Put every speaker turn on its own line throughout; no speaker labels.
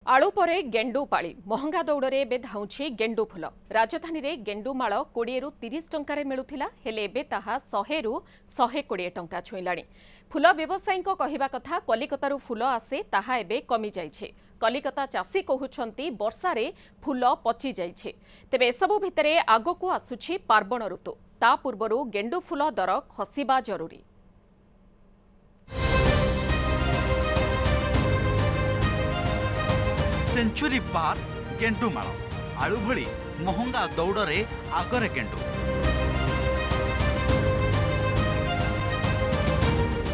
आलू परे गेंडु पाली महंगा दौड़े एबे धाउछि गेंडु फुल। राजधानी रे गेंडुमाळ 20 रु 30 टंकारे मिलुथिला हेले एबे ताहा 100 रु 120 टंका छुईलाणी। फुल व्यवसायीଙ୍କ कहिबा कथा कलिकतारू फुल आसे ताहा एबे कमी जाइछे। कलिकता चासी कहुछंती वर्षारे फुल पचि जाइछे। तेबे एसबु भितरे आगोकू आसुछि पार्वण ऋतु। ता पूर्वरु गेंडु फुल दर खसिबा जरूरी।
सेंचुरी पार्क गेंडुमाळ आलू भली महंगा दौड़े आगरे गेंडु।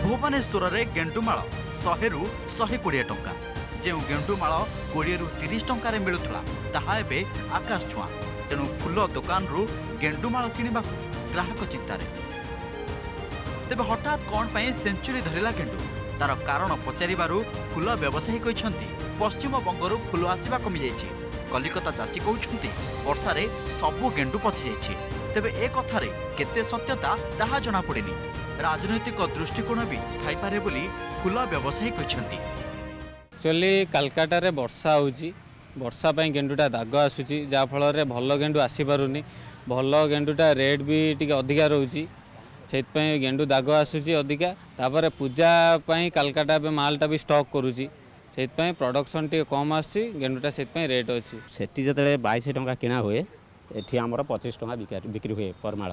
भुवनेश्वर रे गेंडुमाळ 100 रु 120 टंका। जो गेंडुमाळ 20 रु 30 टंकारे मिलुथला ताहा एबे आकाश छुआ। तेणु फुल दुकान रु गेंडुमाळ किनिबाकू ग्राहक चिंतारे। तेबे हठात कौन पाई सेंचुरी धरिला गेंडु तार कारण पचारिबारु फुल व्यवसायी कहते पश्चिम बंगरू फुल आसवा कमी जाइए। कलिकता चाषी कहते वर्षारे सबु गेंडु पचि जाइए। तेबे ए कथारे केते सत्यता ताहा जना पड़ेनी। राजनैतिक दृष्टिकोण भी थाईपारे बोली फुल व्यवसायी कहते।
एक्चुअली कलकाता रे वर्षा होउची, वर्षा पई गेंडुटा दाग आसुची जा फल रे भल गेंडु आसी पारुनी। भल गेंडुटा रेट भी टिके अधिका रहउची सेतपई गेंडु दाग आसुची अधिका। तापर पूजा पई कलकाता पे मालटा भी स्टॉक करूची सेतपई प्रोडक्शन टिके कम आसुची गेंडुटा सेतपई रेट अछि।
सेठी जतले 22 टंका किना हुए एठी हमर 25 टंका बिक्री हुए परमाळ।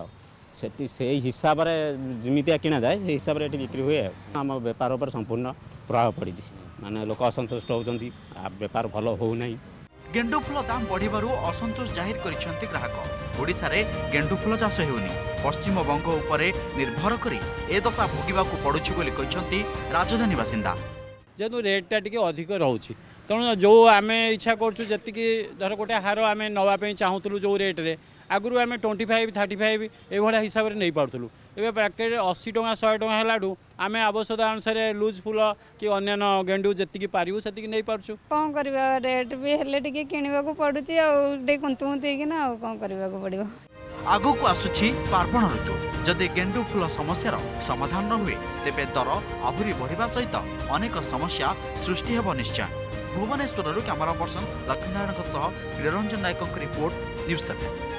सेठी से हिसाब रे जिमितिया किना जाए से हिसाब रे एठी बिक्री हुए। हम व्यापार पर संपूर्ण प्रभाव पड़ी माने लोक असंतुष्ट होउचंती व्यापार भलो हो नहीं।
गेंडु फुल दाम बढ़िबारु असंतोष जाहिर करिसेंती ग्राहक। ओडिसा रे गेंडु फुल चाष हेउनी पश्चिम बंग उपरे निर्भर करी ए दशा भोगिबाकू पड़ुछि बोली कहिसेंती राजधानी बासिंदा।
जेनु रेटटा टिके अधिक रहउछि तेणु जो आमे इच्छा करछु जतिकि धर गोटे हार आमे नवा पे चाहूतलु जो रेट रे आगुरु आमे 25 35 ए भला हिसाब रे नै पाउतलु। एबे पैकेट 80 टंका 100 टंका हेलाडू आमे आवश्यकता अनुसार लूज फुल कि अन्य गेंडु जतिकि पारिबु सेतिकि नै पारछु।
कोन करबा रेट भी हेले टिके किनिबा को पडुची आ डे कुंतुंती कि ना कोन करबा को पड़िबो।
आगो को आसुछि पार्वण ऋतु। जदि गेंडु फुल समस्यार समाधान न हुए तेबे दर आहुरी बढ़िबा सहित अनेक समस्या सृष्टि हेब निश्चय। भुवनेश्वर कैमरा पर्सन लक्ष्मीनारायण निरंजन नायक रिपोर्ट न्यूज़ 7।